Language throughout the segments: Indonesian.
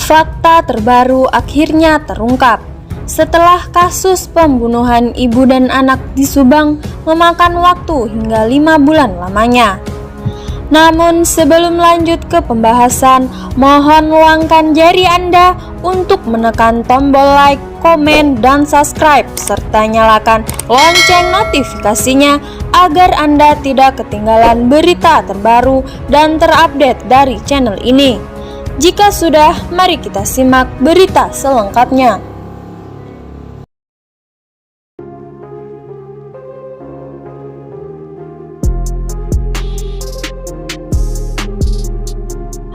Fakta terbaru akhirnya terungkap setelah kasus pembunuhan ibu dan anak di Subang memakan waktu hingga 5 bulan lamanya. Namun sebelum lanjut ke pembahasan, mohon luangkan jari Anda untuk menekan tombol like, komen, dan subscribe serta nyalakan lonceng notifikasinya agar Anda tidak ketinggalan berita terbaru dan terupdate dari channel ini. Jika sudah, mari kita simak berita selengkapnya.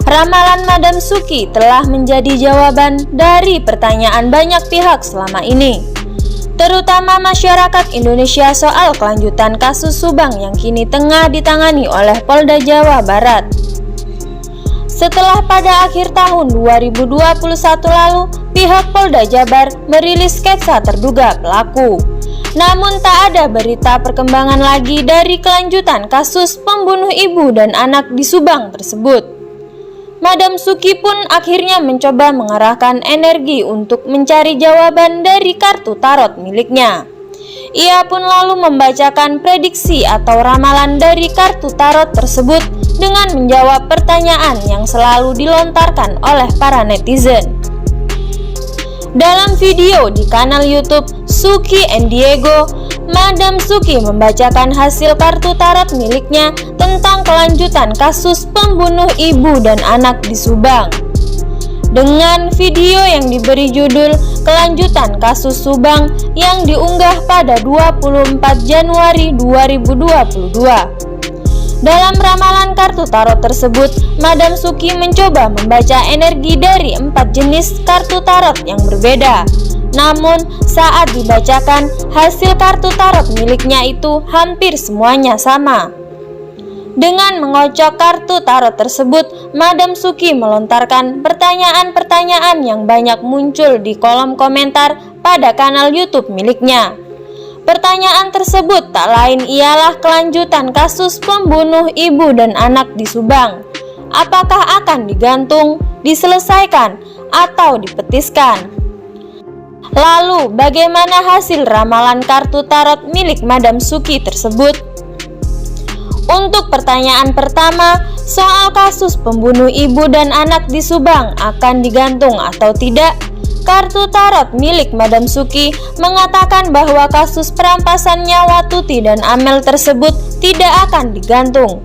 Ramalan Madam Suki telah menjadi jawaban dari pertanyaan banyak pihak selama ini, terutama masyarakat Indonesia soal kelanjutan kasus Subang yang kini tengah ditangani oleh Polda Jawa Barat. Setelah pada akhir tahun 2021 lalu, pihak Polda Jabar merilis sketsa terduga pelaku. Namun tak ada berita perkembangan lagi dari kelanjutan kasus pembunuh ibu dan anak di Subang tersebut. Madam Suki pun akhirnya mencoba mengarahkan energi untuk mencari jawaban dari kartu tarot miliknya. Ia pun lalu membacakan prediksi atau ramalan dari kartu tarot tersebut dengan menjawab pertanyaan yang selalu dilontarkan oleh para netizen. Dalam video di kanal YouTube Suki and Diego, Madam Suki membacakan hasil kartu tarot miliknya tentang kelanjutan kasus pembunuh ibu dan anak di Subang. Dengan video yang diberi judul Kelanjutan Kasus Subang yang diunggah pada 24 Januari 2022. Dalam ramalan kartu tarot tersebut, Madam Suki mencoba membaca energi dari 4 jenis kartu tarot yang berbeda. Namun, saat dibacakan, hasil kartu tarot miliknya itu hampir semuanya sama. Dengan mengocok kartu tarot tersebut, Madam Suki melontarkan pertanyaan-pertanyaan yang banyak muncul di kolom komentar pada kanal YouTube miliknya. Pertanyaan tersebut tak lain ialah kelanjutan kasus pembunuh ibu dan anak di Subang. Apakah akan digantung, diselesaikan, atau dipetiskan? Lalu, bagaimana hasil ramalan kartu tarot milik Madam Suki tersebut? Untuk pertanyaan pertama, soal kasus pembunuh ibu dan anak di Subang akan digantung atau tidak? Kartu tarot milik Madam Suki mengatakan bahwa kasus perampasan nyawa Tuti dan Amel tersebut tidak akan digantung.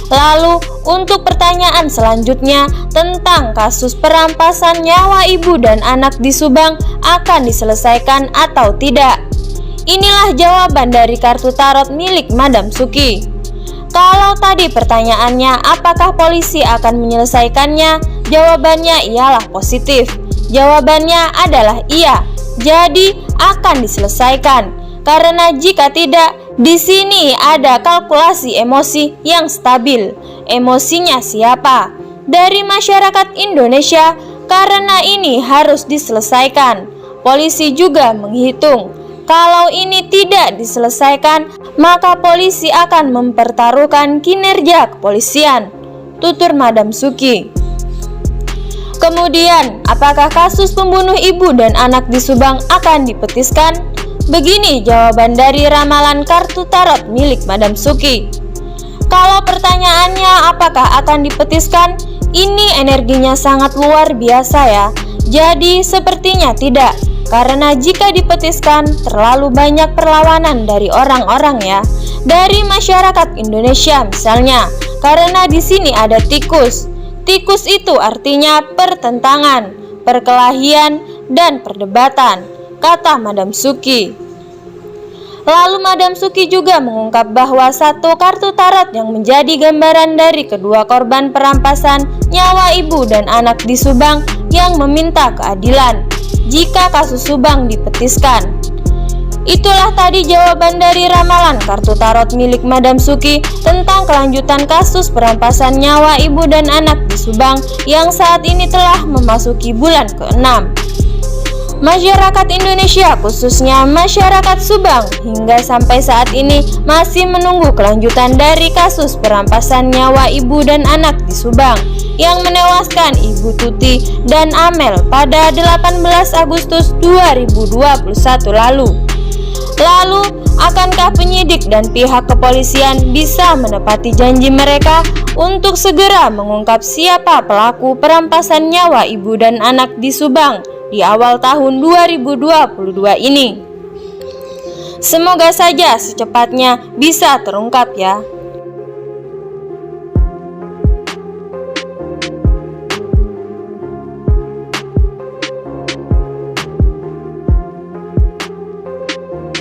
Lalu, untuk pertanyaan selanjutnya tentang kasus perampasan nyawa ibu dan anak di Subang akan diselesaikan atau tidak? Inilah jawaban dari kartu tarot milik Madam Suki. Kalau tadi pertanyaannya apakah polisi akan menyelesaikannya, jawabannya ialah positif. Jawabannya adalah iya, jadi akan diselesaikan. Karena jika tidak, di sini ada kalkulasi emosi yang stabil. Emosinya siapa? Dari masyarakat Indonesia, karena ini harus diselesaikan. Polisi juga menghitung. Kalau ini tidak diselesaikan, maka polisi akan mempertaruhkan kinerja kepolisian, tutur Madam Suki. Kemudian, apakah kasus pembunuh ibu dan anak di Subang akan dipetiskan? Begini jawaban dari ramalan kartu tarot milik Madam Suki. Kalau pertanyaannya apakah akan dipetiskan, ini energinya sangat luar biasa ya. Jadi sepertinya tidak. Karena jika dipetiskan, terlalu banyak perlawanan dari orang-orang ya, dari masyarakat Indonesia misalnya. Karena di sini ada tikus. Tikus itu artinya pertentangan, perkelahian, dan perdebatan, kata Madam Suki. Lalu Madam Suki juga mengungkap bahwa satu kartu tarot yang menjadi gambaran dari kedua korban perampasan nyawa ibu dan anak di Subang yang meminta keadilan jika kasus Subang dipetiskan. Itulah tadi jawaban dari ramalan kartu tarot milik Madam Suki tentang kelanjutan kasus perampasan nyawa ibu dan anak di Subang yang saat ini telah memasuki bulan ke-6. Masyarakat Indonesia, khususnya masyarakat Subang, hingga sampai saat ini masih menunggu kelanjutan dari kasus perampasan nyawa ibu dan anak di Subang yang menewaskan Ibu Tuti dan Amel pada 18 Agustus 2021 lalu. Lalu, akankah penyidik dan pihak kepolisian bisa menepati janji mereka untuk segera mengungkap siapa pelaku perampasan nyawa ibu dan anak di Subang di awal tahun 2022 ini? Semoga saja secepatnya bisa terungkap ya.